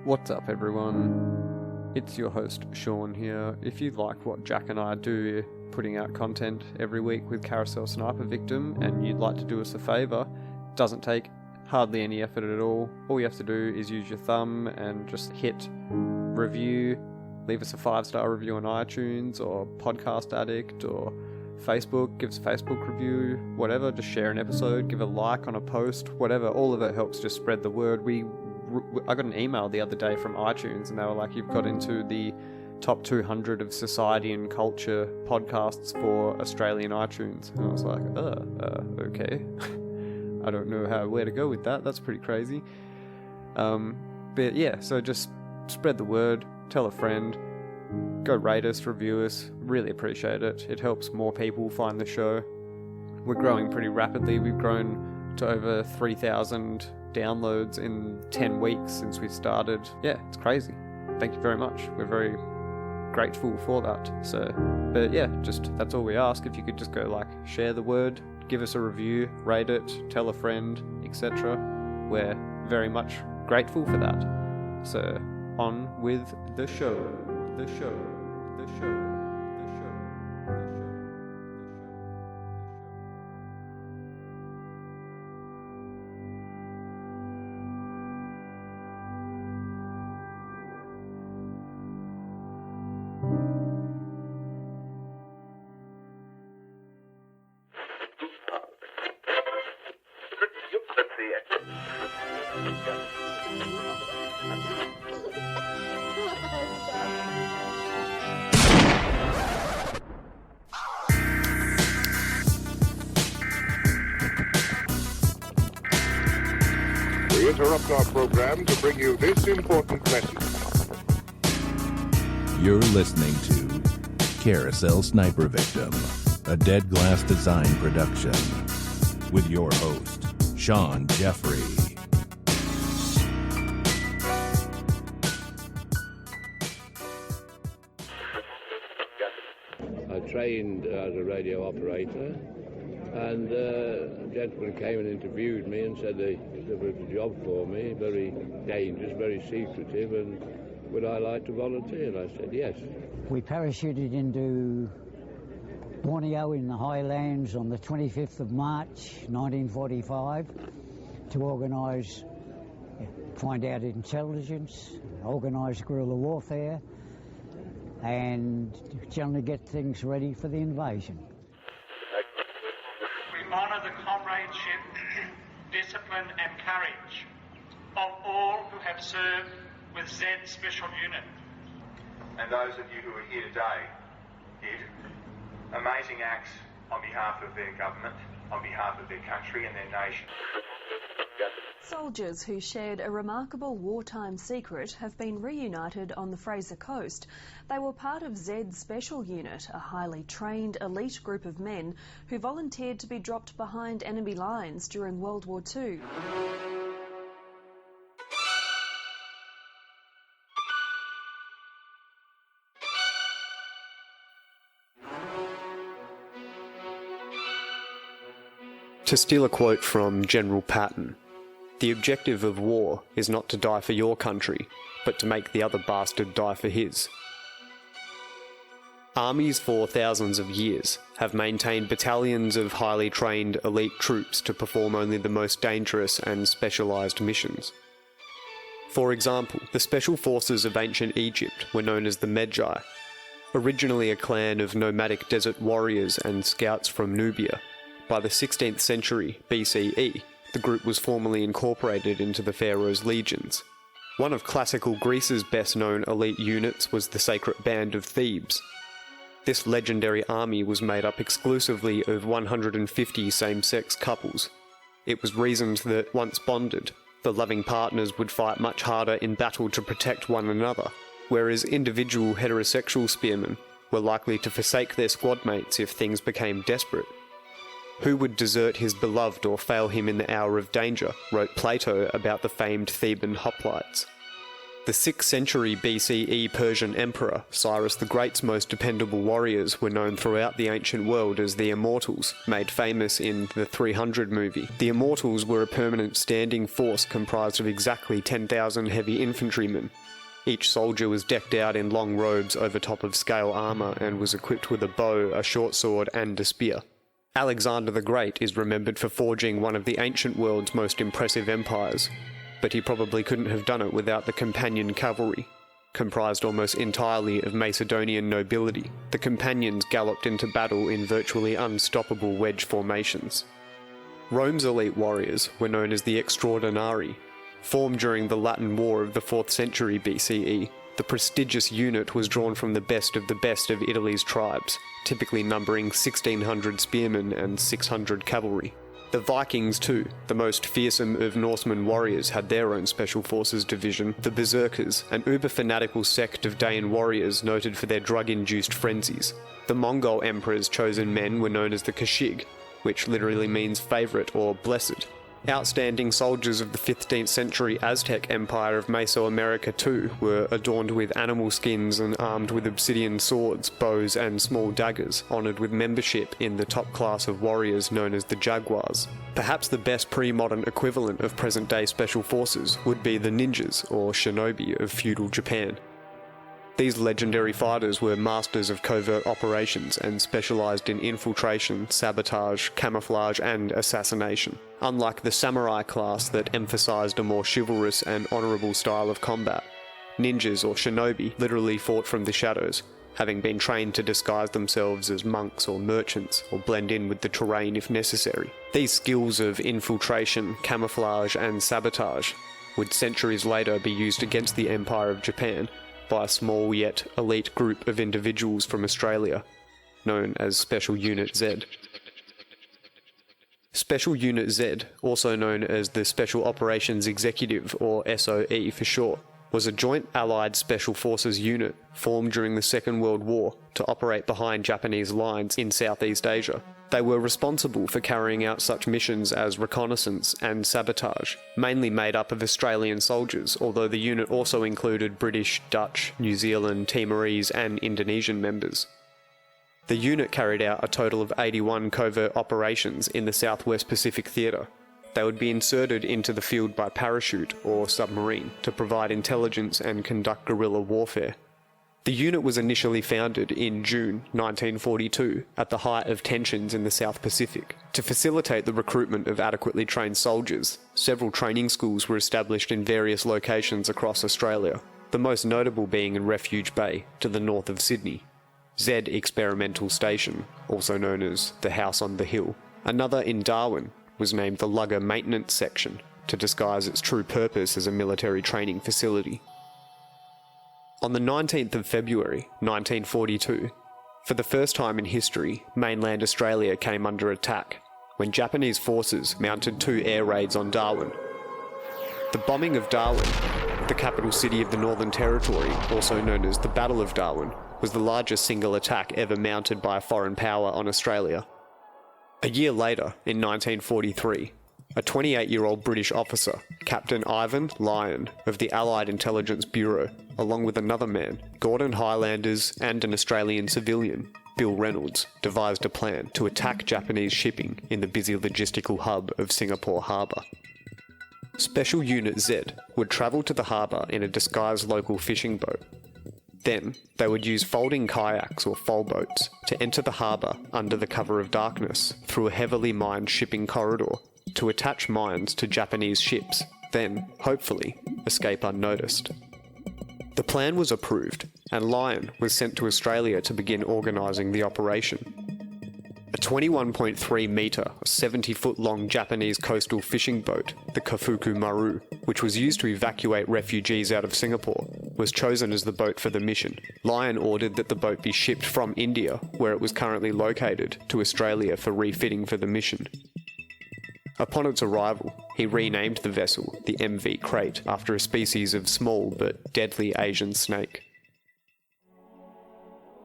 What's up, everyone? It's your host, Shaun here. If you like what Jack and I do, putting out content every week with Carousel Sniper Victim, and you'd like to do us a favour, it doesn't take hardly any effort at all. All you have to do is use your thumb and just hit review, leave us a 5-star review on iTunes or Podcast Addict or Facebook, give us a Facebook review, whatever, just share an episode, give a like on a post, whatever. All of it helps just spread the word. I got an email the other day from iTunes and they were like, you've got into the top 200 of society and culture podcasts for Australian iTunes. And I was like, okay. I don't know where to go with that. That's pretty crazy. But yeah, so just spread the word, tell a friend, go rate us, review us. Really appreciate it. It helps more people find the show. We're growing pretty rapidly. We've grown to over 3,000 downloads in 10 weeks since we started. Yeah, it's crazy. Thank you very much. We're very grateful for that. But yeah, just that's all we ask. If you could just go share the word, give us a review, rate it, tell a friend, etc. We're very much grateful for that. So on with the show. We interrupt our program to bring you this important message. You're listening to Carousel Sniper Victim, a Dead Glass Design production, with your host, Shaun Jeffery. I trained as a radio operator, and a gentleman came and interviewed me and said there was a job for me, very dangerous, very secretive, and would I like to volunteer? And I said yes. We parachuted into Borneo in the highlands on the 25th of March 1945 to find out intelligence, organise guerrilla warfare, and generally get things ready for the invasion. We honour the comradeship, discipline and courage of all who have served with Z Special Unit. And those of you who are here today did amazing acts on behalf of their government, on behalf of their country and their nation. Soldiers who shared a remarkable wartime secret have been reunited on the Fraser Coast. They were part of Z's Special Unit, a highly trained elite group of men who volunteered to be dropped behind enemy lines during World War II. To steal a quote from General Patton, the objective of war is not to die for your country, but to make the other bastard die for his. Armies for thousands of years have maintained battalions of highly trained elite troops to perform only the most dangerous and specialised missions. For example, the special forces of ancient Egypt were known as the Medjai, originally a clan of nomadic desert warriors and scouts from Nubia. By the 16th century BCE, the group was formally incorporated into the Pharaoh's legions. One of classical Greece's best-known elite units was the Sacred Band of Thebes. This legendary army was made up exclusively of 150 same-sex couples. It was reasoned that, once bonded, the loving partners would fight much harder in battle to protect one another, whereas individual heterosexual spearmen were likely to forsake their squad mates if things became desperate. Who would desert his beloved or fail him in the hour of danger, wrote Plato about the famed Theban hoplites. The 6th century BCE Persian emperor Cyrus the Great's most dependable warriors were known throughout the ancient world as the Immortals, made famous in the 300 movie. The Immortals were a permanent standing force comprised of exactly 10,000 heavy infantrymen. Each soldier was decked out in long robes over top of scale armour and was equipped with a bow, a short sword and a spear. Alexander the Great is remembered for forging one of the ancient world's most impressive empires, but he probably couldn't have done it without the companion cavalry, comprised almost entirely of Macedonian nobility. The companions galloped into battle in virtually unstoppable wedge formations. Rome's elite warriors were known as the Extraordinari. Formed during the Latin War of the 4th century BCE, the prestigious unit was drawn from the best of Italy's tribes, typically numbering 1,600 spearmen and 600 cavalry. The Vikings too, the most fearsome of Norseman warriors, had their own special forces division, the Berserkers, an uber-fanatical sect of Dain warriors noted for their drug-induced frenzies. The Mongol emperor's chosen men were known as the Kashig, which literally means favourite or blessed. Outstanding soldiers of the 15th century Aztec Empire of Mesoamerica too were adorned with animal skins and armed with obsidian swords, bows and small daggers, honoured with membership in the top class of warriors known as the Jaguars. Perhaps the best pre-modern equivalent of present-day special forces would be the ninjas or shinobi of feudal Japan. These legendary fighters were masters of covert operations and specialised in infiltration, sabotage, camouflage and assassination. Unlike the samurai class that emphasised a more chivalrous and honourable style of combat, ninjas or shinobi literally fought from the shadows, having been trained to disguise themselves as monks or merchants or blend in with the terrain if necessary. These skills of infiltration, camouflage and sabotage would centuries later be used against the Empire of Japan by a small yet elite group of individuals from Australia, known as Special Unit Z. Special Unit Z, also known as the Special Operations Executive or SOE for short, was a joint Allied Special Forces unit formed during the Second World War to operate behind Japanese lines in Southeast Asia. They were responsible for carrying out such missions as reconnaissance and sabotage, mainly made up of Australian soldiers, although the unit also included British, Dutch, New Zealand, Timorese and Indonesian members. The unit carried out a total of 81 covert operations in the Southwest Pacific Theatre. They would be inserted into the field by parachute or submarine to provide intelligence and conduct guerrilla warfare. The unit was initially founded in June 1942 at the height of tensions in the South Pacific. To facilitate the recruitment of adequately trained soldiers, several training schools were established in various locations across Australia, the most notable being in Refuge Bay, to the north of Sydney. Z Experimental Station, also known as the House on the Hill. Another in Darwin was named the Lugger Maintenance Section, to disguise its true purpose as a military training facility. On the 19th of February 1942, for the first time in history, mainland Australia came under attack when Japanese forces mounted 2 air raids on Darwin. The bombing of Darwin, the capital city of the Northern Territory, also known as the Battle of Darwin, was the largest single attack ever mounted by a foreign power on Australia. A year later, in 1943, a 28-year-old British officer, Captain Ivan Lyon of the Allied Intelligence Bureau, along with another man, Gordon Highlanders, and an Australian civilian, Bill Reynolds, devised a plan to attack Japanese shipping in the busy logistical hub of Singapore Harbour. Special Unit Z would travel to the harbour in a disguised local fishing boat. Then, they would use folding kayaks or foalboats to enter the harbour under the cover of darkness through a heavily mined shipping corridor to attach mines to Japanese ships, then, hopefully, escape unnoticed. The plan was approved, and Lyon was sent to Australia to begin organising the operation. A 21.3 metre, 70-foot-long Japanese coastal fishing boat, the Kafuku Maru, which was used to evacuate refugees out of Singapore, was chosen as the boat for the mission. Lyon ordered that the boat be shipped from India, where it was currently located, to Australia for refitting for the mission. Upon its arrival, he renamed the vessel the MV Crate after a species of small but deadly Asian snake.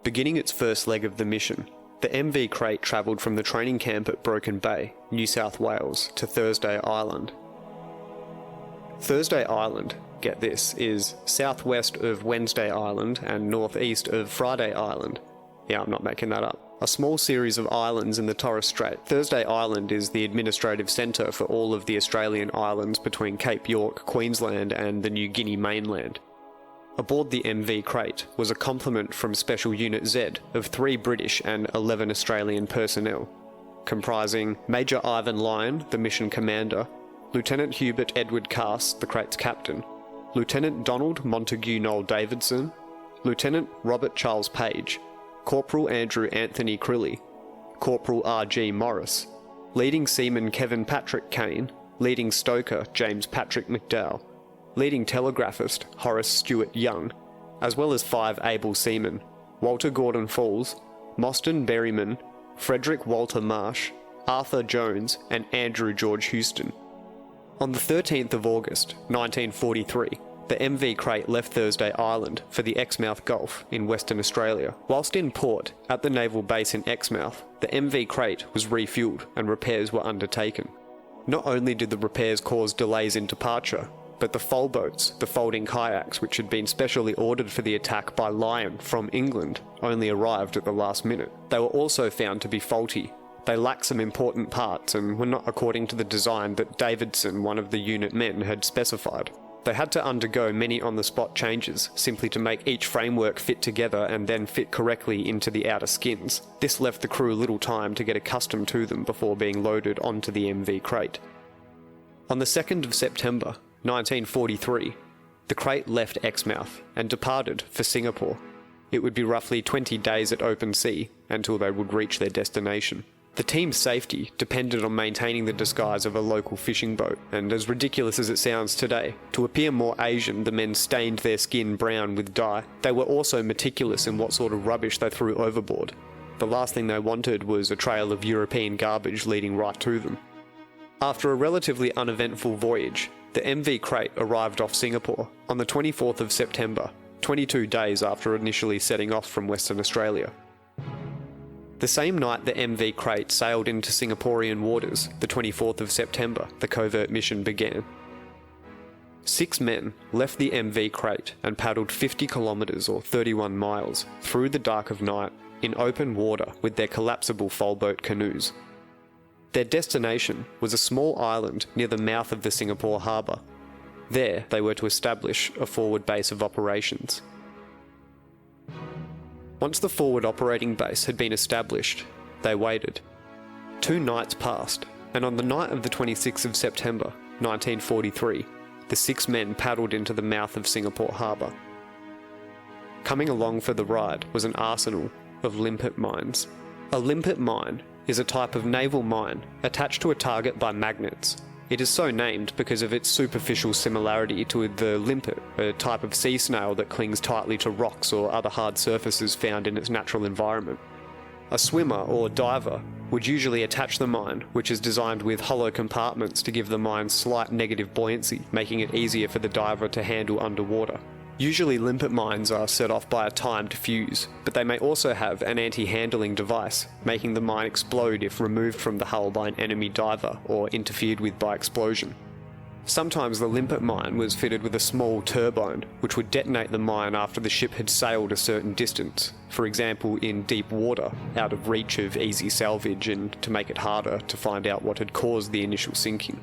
Beginning its first leg of the mission, the MV Crate travelled from the training camp at Broken Bay, New South Wales, to Thursday Island. Thursday Island get this, is southwest of Wednesday Island and northeast of Friday Island. Yeah, I'm not making that up. A small series of islands in the Torres Strait. Thursday Island is the administrative centre for all of the Australian islands between Cape York, Queensland and the New Guinea mainland. Aboard the MV Crate was a complement from Special Unit Z of 3 British and 11 Australian personnel, comprising Major Ivan Lyon, the mission commander, Lieutenant Hubert Edward Cass, the Crate's captain, Lieutenant Donald Montague Noel Davidson, Lieutenant Robert Charles Page, Corporal Andrew Anthony Crilly, Corporal R.G. Morris, Leading Seaman Kevin Patrick Kane, Leading Stoker James Patrick McDowell, Leading Telegraphist Horace Stewart Young, as well as 5 able seamen, Walter Gordon Falls, Mostyn Berryman, Frederick Walter Marsh, Arthur Jones and Andrew George Houston. On the 13th of August 1943, the MV Crate left Thursday Island for the Exmouth Gulf in Western Australia. Whilst in port at the naval base in Exmouth, the MV Crate was refuelled and repairs were undertaken. Not only did the repairs cause delays in departure, but the foalboats, the folding kayaks which had been specially ordered for the attack by Lyon from England, only arrived at the last minute. They were also found to be faulty. They lacked some important parts and were not according to the design that Davidson, one of the unit men, had specified. They had to undergo many on-the-spot changes, simply to make each framework fit together and then fit correctly into the outer skins. This left the crew little time to get accustomed to them before being loaded onto the MV Crate. On the 2nd of September 1943, the Crate left Exmouth and departed for Singapore. It would be roughly 20 days at open sea until they would reach their destination. The team's safety depended on maintaining the disguise of a local fishing boat, and as ridiculous as it sounds today, to appear more Asian, the men stained their skin brown with dye. They were also meticulous in what sort of rubbish they threw overboard. The last thing they wanted was a trail of European garbage leading right to them. After a relatively uneventful voyage, the MV Crate arrived off Singapore on the 24th of September, 22 days after initially setting off from Western Australia. The same night the MV Crate sailed into Singaporean waters, the 24th of September, the covert mission began. 6 men left the MV Crate and paddled 50 kilometres or 31 miles through the dark of night in open water with their collapsible foalboat canoes. Their destination was a small island near the mouth of the Singapore harbour. There they were to establish a forward base of operations. Once the forward operating base had been established, they waited. 2 nights passed, and on the night of the 26th of September, 1943, the 6 men paddled into the mouth of Singapore harbour. Coming along for the ride was an arsenal of limpet mines. A limpet mine is a type of naval mine attached to a target by magnets. It is so named because of its superficial similarity to the limpet, a type of sea snail that clings tightly to rocks or other hard surfaces found in its natural environment. A swimmer or diver would usually attach the mine, which is designed with hollow compartments to give the mine slight negative buoyancy, making it easier for the diver to handle underwater. Usually limpet mines are set off by a timed fuse, but they may also have an anti-handling device, making the mine explode if removed from the hull by an enemy diver or interfered with by explosion. Sometimes the limpet mine was fitted with a small turbine, which would detonate the mine after the ship had sailed a certain distance, for example in deep water, out of reach of easy salvage and to make it harder to find out what had caused the initial sinking.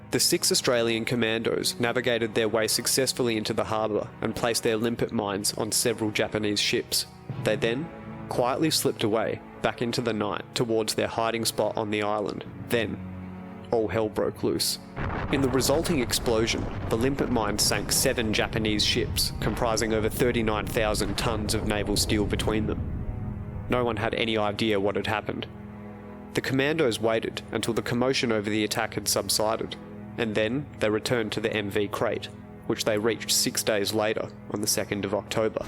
The 6 Australian commandos navigated their way successfully into the harbour and placed their limpet mines on several Japanese ships. They then quietly slipped away back into the night towards their hiding spot on the island. Then, all hell broke loose. In the resulting explosion, the limpet mine sank 7 Japanese ships, comprising over 39,000 tonnes of naval steel between them. No one had any idea what had happened. The commandos waited until the commotion over the attack had subsided, and then they returned to the MV Crate, which they reached 6 days later on the 2nd of October.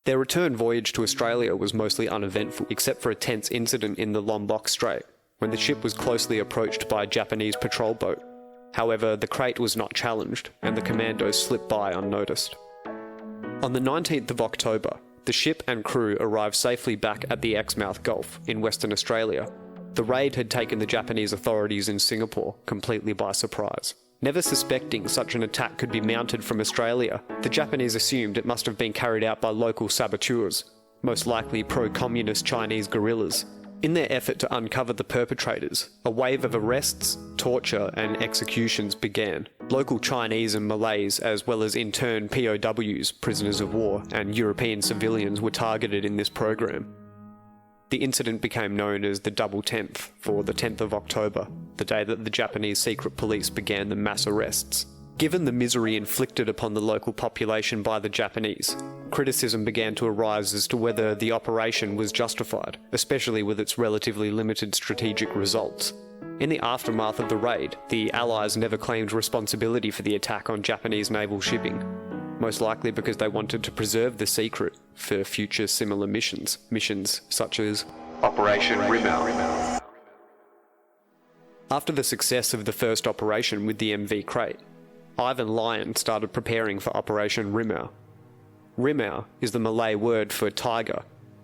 Their return voyage to Australia was mostly uneventful, except for a tense incident in the Lombok Strait, when the ship was closely approached by a Japanese patrol boat. However, the Crate was not challenged, and the commandos slipped by unnoticed. On the 19th of October, the ship and crew arrived safely back at the Exmouth Gulf in Western Australia. The raid had taken the Japanese authorities in Singapore completely by surprise. Never suspecting such an attack could be mounted from Australia, the Japanese assumed it must have been carried out by local saboteurs, most likely pro-communist Chinese guerrillas. In their effort to uncover the perpetrators, a wave of arrests, torture and executions began. Local Chinese and Malays, as well as interned POWs, prisoners of war, and European civilians were targeted in this program. The incident became known as the Double 10th, for the 10th of October, the day that the Japanese secret police began the mass arrests. Given the misery inflicted upon the local population by the Japanese, criticism began to arise as to whether the operation was justified, especially with its relatively limited strategic results. In the aftermath of the raid, the Allies never claimed responsibility for the attack on Japanese naval shipping, most likely because they wanted to preserve the secret for future similar missions such as Operation Rimau. After the success of the first operation with the MV Crate, Ivan Lion started preparing for Operation Rimau. Rimau is the Malay word for tiger,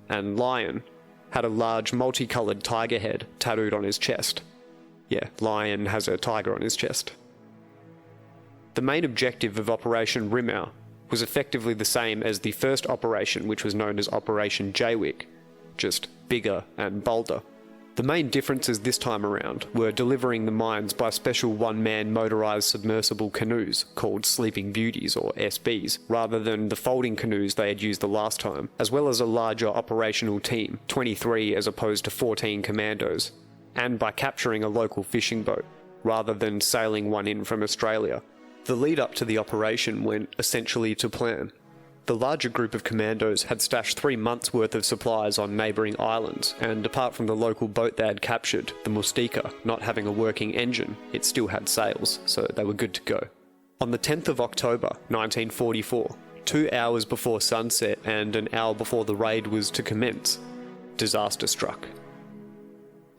and Lion had a large multicoloured tiger head tattooed on his chest. Yeah, Lion has a tiger on his chest. The main objective of Operation Rimau was effectively the same as the first operation, which was known as Operation WWII, just bigger and bolder. The main differences this time around were delivering the mines by special one-man motorised submersible canoes called Sleeping Beauties or SBs, rather than the folding canoes they had used the last time, as well as a larger operational team, 23 as opposed to 14 commandos, and by capturing a local fishing boat, rather than sailing one in from Australia. The lead up to the operation went essentially to plan. The larger group of commandos had stashed 3 months' worth of supplies on neighbouring islands, and apart from the local boat they had captured, the Mustika, not having a working engine, it still had sails, so they were good to go. On the 10th of October, 1944, 2 hours before sunset and an hour before the raid was to commence, disaster struck.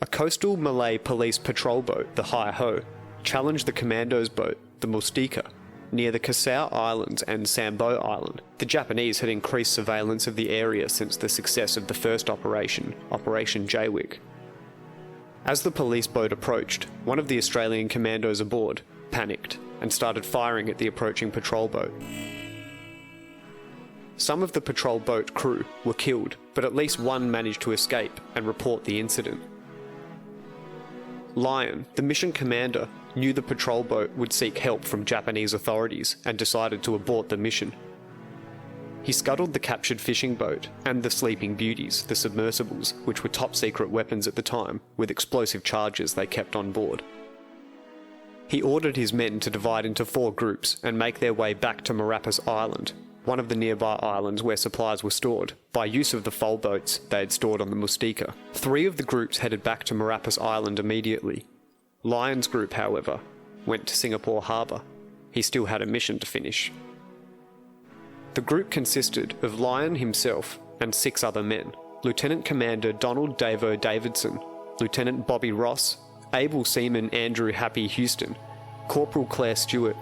A coastal Malay police patrol boat, the Hi-Ho, challenged the commandos' boat, the Mustika, near the Carousel Islands and Sambo Island. The Japanese had increased surveillance of the area since the success of the first operation, Operation WWII. As the police boat approached, one of the Australian commandos aboard panicked and started firing at the approaching patrol boat. Some of the patrol boat crew were killed, but at least one managed to escape and report the incident. Lion, the mission commander, knew the patrol boat would seek help from Japanese authorities and decided to abort the mission. He scuttled the captured fishing boat and the Sleeping Beauties, the submersibles, which were top-secret weapons at the time, with explosive charges they kept on board. He ordered his men to divide into 4 groups and make their way back to Marapis Island, one of the nearby islands where supplies were stored, by use of the foal boats they had stored on the Mustika. 3 of the groups headed back to Marapis Island immediately. Lion's group, however, went to Singapore Harbour. He still had a mission to finish. The group consisted of Lion himself and 6 other men: Lieutenant Commander Donald Davo Davidson, Lieutenant Bobby Ross, Able Seaman Andrew Happy Houston, Corporal Claire Stewart,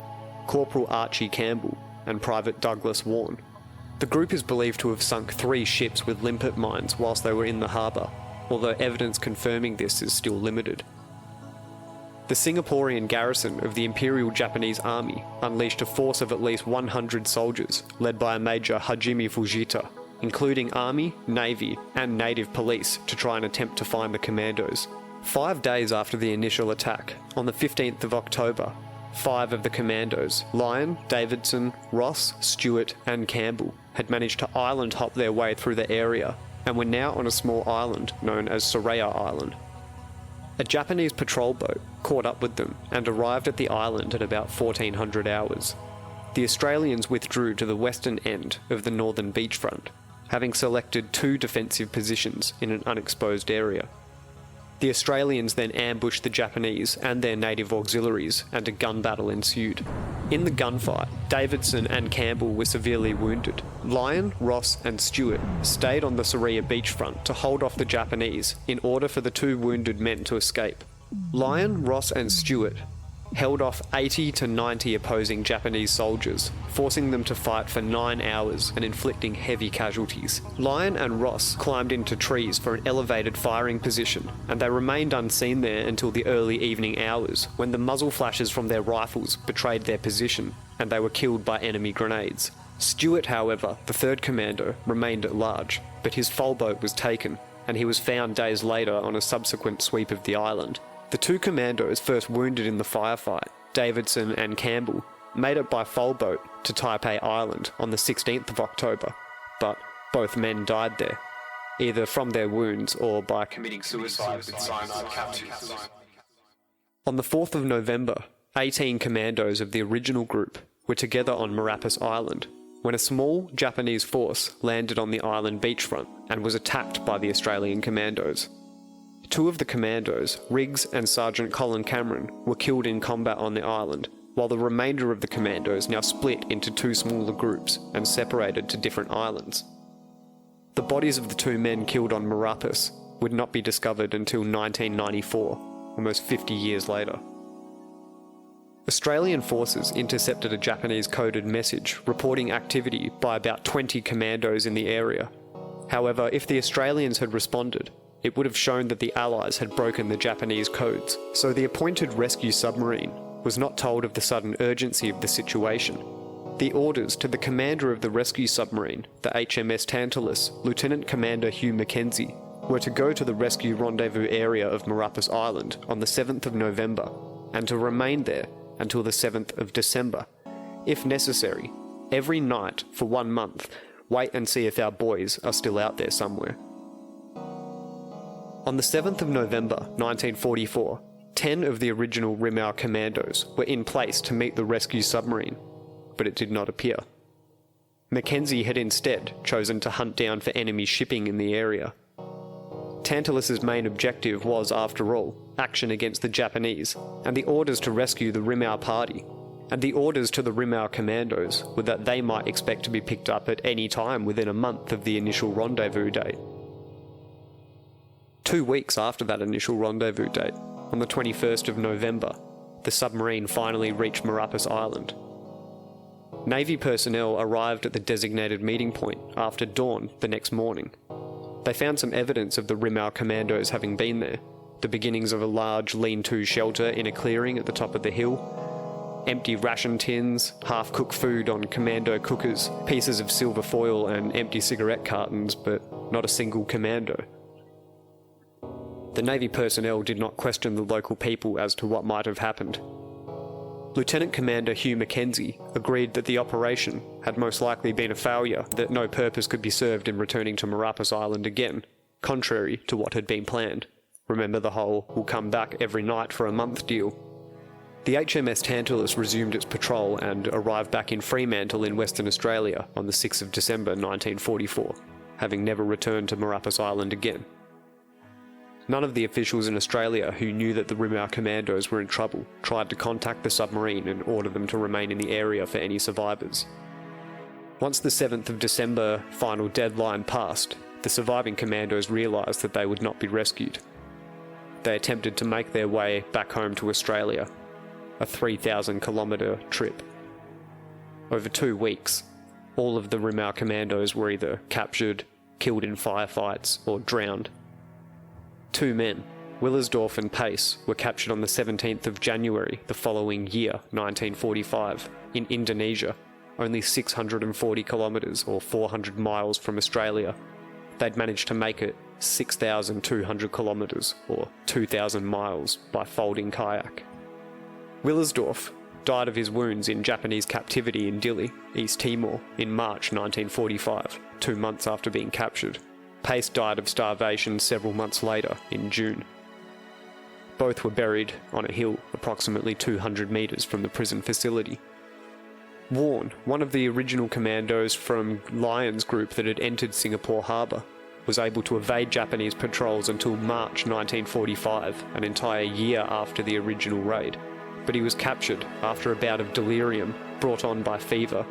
Corporal Archie Campbell, and Private Douglas Warren. The group is believed to have sunk 3 ships with limpet mines whilst they were in the harbour, although evidence confirming this is still limited. The Singaporean garrison of the Imperial Japanese Army unleashed a force of at least 100 soldiers, led by a Major Hajime Fujita, including Army, Navy, and Native Police, to try and attempt to find the commandos. 5 days after the initial attack, on the 15th of October, 5 of the commandos, Lion, Davidson, Ross, Stewart, and Campbell, had managed to island hop their way through the area and were now on a small island known as Soraya Island. A Japanese patrol boat caught up with them and arrived at the island at about 1400 hours. The Australians withdrew to the western end of the northern beachfront, having selected 2 defensive positions in an unexposed area. The Australians then ambushed the Japanese and their native auxiliaries, and a gun battle ensued. In the gunfight, Davidson and Campbell were severely wounded. Lion, Ross and Stewart stayed on the Soraya beachfront to hold off the Japanese in order for the 2 wounded men to escape. Lion, Ross and Stewart held off 80 to 90 opposing Japanese soldiers, forcing them to fight for 9 hours and inflicting heavy casualties. Lyon and Ross climbed into trees for an elevated firing position, and they remained unseen there until the early evening hours, when the muzzle flashes from their rifles betrayed their position, and they were killed by enemy grenades. Stewart, however, the third commando, remained at large, but his foal boat was taken, and he was found days later on a subsequent sweep of the island. The two commandos first wounded in the firefight, Davidson and Campbell, made it by foal boat to Taipei Island on the 16th of October, but both men died there, either from their wounds or by committing suicide with cyanide capsules. On the 4th of November, 18 commandos of the original group were together on Marapis Island when a small Japanese force landed on the island beachfront and was attacked by the Australian commandos. Two of the commandos, Riggs and Sergeant Colin Cameron, were killed in combat on the island, while the remainder of the commandos now split into two smaller groups and separated to different islands. The bodies of the two men killed on Marapis would not be discovered until 1994, almost 50 years later. Australian forces intercepted a Japanese coded message reporting activity by about 20 commandos in the area. However, if the Australians had responded, it would have shown that the Allies had broken the Japanese codes, so the appointed rescue submarine was not told of the sudden urgency of the situation. The orders to the commander of the rescue submarine, the HMS Tantalus, Lieutenant Commander Hugh Mackenzie, were to go to the rescue rendezvous area of Marapis Island on the 7th of November, and to remain there until the 7th of December. If necessary, every night for 1 month, wait and see if our boys are still out there somewhere. On the 7th of November 1944, 10 of the original Rimau commandos were in place to meet the rescue submarine, but it did not appear. Mackenzie had instead chosen to hunt down for enemy shipping in the area. Tantalus's main objective was, after all, action against the Japanese, and the orders to rescue the Rimau party, and the orders to the Rimau commandos were that they might expect to be picked up at any time within a month of the initial rendezvous date. 2 weeks after that initial rendezvous date, on the 21st of November, the submarine finally reached Marapis Island. Navy personnel arrived at the designated meeting point after dawn the next morning. They found some evidence of the Rimau commandos having been there, the beginnings of a large lean-to shelter in a clearing at the top of the hill, empty ration tins, half-cooked food on commando cookers, pieces of silver foil and empty cigarette cartons, but not a single commando. The Navy personnel did not question the local people as to what might have happened. Lieutenant Commander Hugh Mackenzie agreed that the operation had most likely been a failure, that no purpose could be served in returning to Marapis Island again, contrary to what had been planned. Remember the whole "we'll come back every night for a month" deal. The HMS Tantalus resumed its patrol and arrived back in Fremantle in Western Australia on the 6th of December 1944, having never returned to Marapis Island again. None of the officials in Australia who knew that the Rimau commandos were in trouble tried to contact the submarine and order them to remain in the area for any survivors. Once the 7th of December final deadline passed, the surviving commandos realised that they would not be rescued. They attempted to make their way back home to Australia, a 3,000-kilometre trip. Over 2 weeks, all of the Rimau commandos were either captured, killed in firefights, or drowned. 2 men, Willersdorf and Pace, were captured on the 17th of January the following year, 1945, in Indonesia, only 640 kilometres or 400 miles from Australia. They'd managed to make it 6,200 kilometres or 2,000 miles by folding kayak. Willersdorf died of his wounds in Japanese captivity in Dili, East Timor, in March 1945, 2 months after being captured. Pace died of starvation several months later, in June. Both were buried on a hill approximately 200 metres from the prison facility. Warren, one of the original commandos from Lyon's group that had entered Singapore Harbour, was able to evade Japanese patrols until March 1945, an entire year after the original raid. But he was captured after a bout of delirium brought on by fever.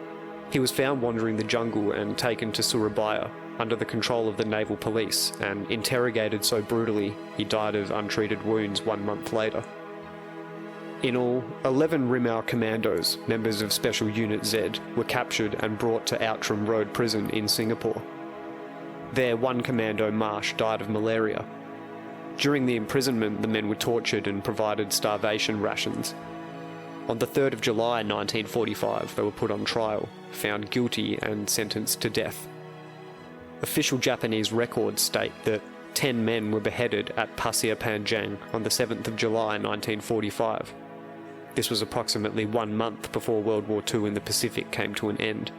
He was found wandering the jungle and taken to Surabaya, under the control of the naval police, and interrogated so brutally he died of untreated wounds 1 month later. In all, 11 Rimau commandos, members of Special Unit Z, were captured and brought to Outram Road Prison in Singapore. There, one commando, Marsh, died of malaria. During the imprisonment, the men were tortured and provided starvation rations. On the 3rd of July 1945, they were put on trial, found guilty and sentenced to death. Official Japanese records state that 10 men were beheaded at Pasir Panjang on the 7th of July 1945. This was approximately 1 month before World War II in the Pacific came to an end.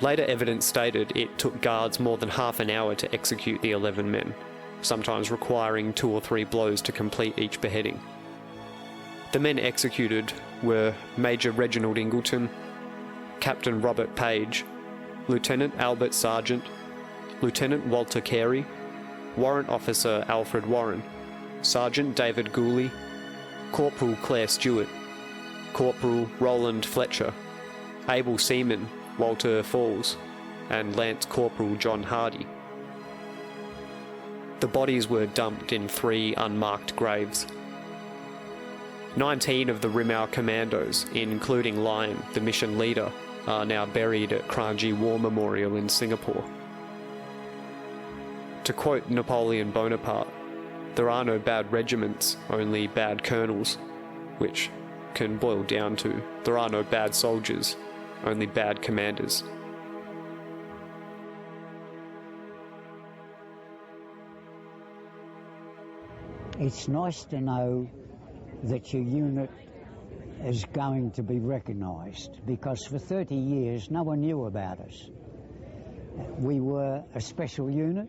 Later evidence stated it took guards more than half an hour to execute the 11 men, sometimes requiring 2 or 3 blows to complete each beheading. The men executed were Major Reginald Ingleton, Captain Robert Page, Lieutenant Albert Sargent, Lieutenant Walter Carey, Warrant Officer Alfred Warren, Sergeant David Gooley, Corporal Claire Stewart, Corporal Roland Fletcher, Able Seaman Walter Falls, and Lance Corporal John Hardy. The bodies were dumped in 3 unmarked graves. 19 of the Rimau commandos, including Lion, the mission leader, are now buried at Kranji War Memorial in Singapore. To quote Napoleon Bonaparte, "There are no bad regiments, only bad colonels," which can boil down to, there are no bad soldiers, only bad commanders. It's nice to know that your unit is going to be recognised, because for 30 years no one knew about us. We were a special unit,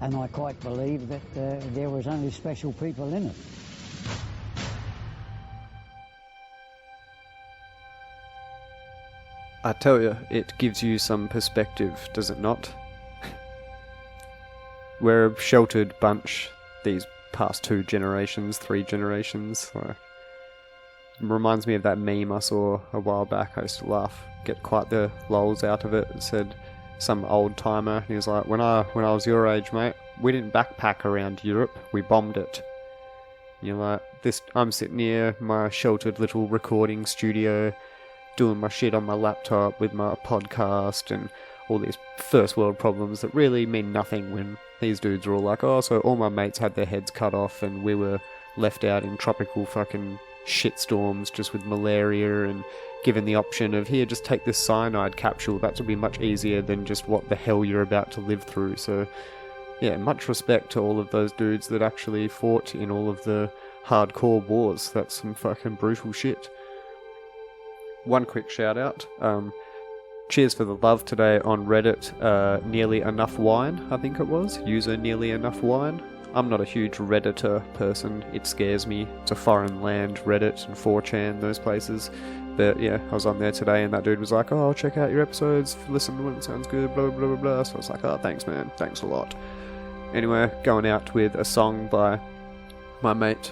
and I quite believe that there was only special people in it. I tell you, it gives you some perspective, does it not? We're a sheltered bunch these past 2 generations, 3 generations. It reminds me of that meme I saw a while back. I used to laugh, get quite the lols out of it. It said, some old timer, he was like, when I was your age, mate, we didn't backpack around Europe, we bombed it. And you're like, I'm sitting here, my sheltered little recording studio, doing my shit on my laptop with my podcast and all these first world problems that really mean nothing when these dudes are all like, oh, so all my mates had their heads cut off and we were left out in tropical fucking shitstorms just with malaria and given the option of, here, just take this cyanide capsule, that would be much easier than just what the hell you're about to live through. So yeah, much respect to all of those dudes that actually fought in all of the hardcore wars. That's some fucking brutal shit. One quick shout out, cheers for the love today on Reddit, Nearly Enough Wine, I think it was, user Nearly Enough Wine. I'm not a huge Redditor person, it scares me. It's a foreign land, Reddit and 4chan, those places. But yeah, I was on there today and that dude was like, oh, I'll check out your episodes, listen when it sounds good, blah, blah, blah, blah. So I was like, oh, thanks, man, thanks a lot. Anyway, going out with a song by my mate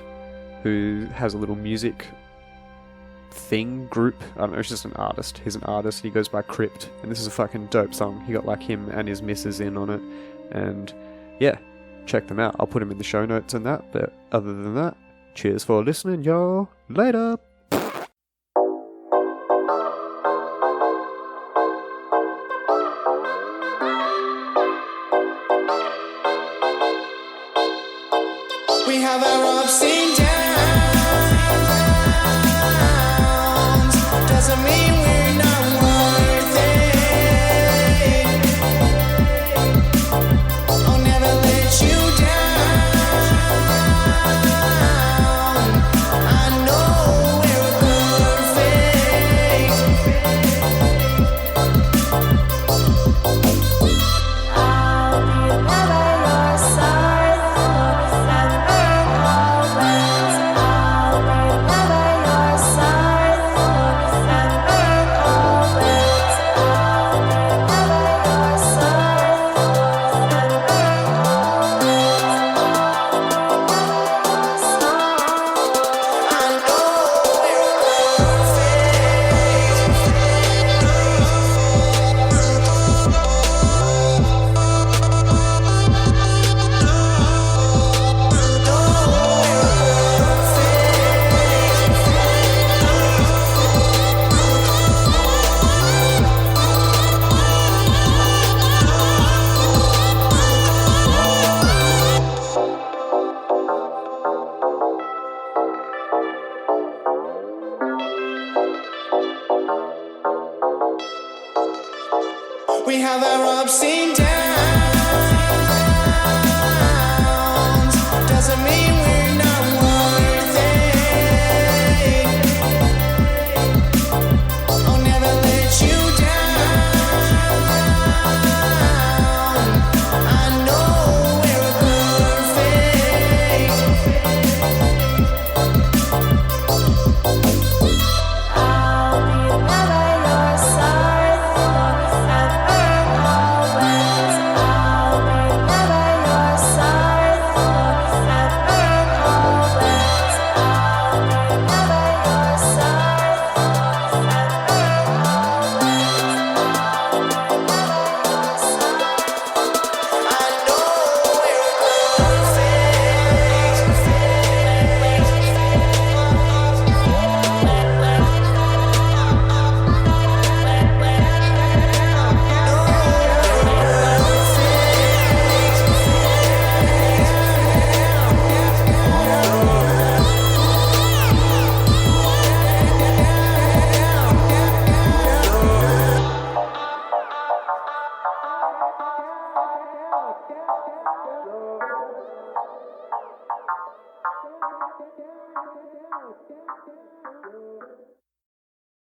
who has a little music group. I don't know, he's just an artist. He's an artist, he goes by Crypt, and this is a fucking dope song. He got like him and his missus in on it, and yeah, check them out. I'll put them in the show notes and that, but other than that, cheers for listening, y'all. Later! We have our ups and downs. Doesn't mean we're not worth it. I'll never let you down. I know we're perfect. I'll be by your side forever always.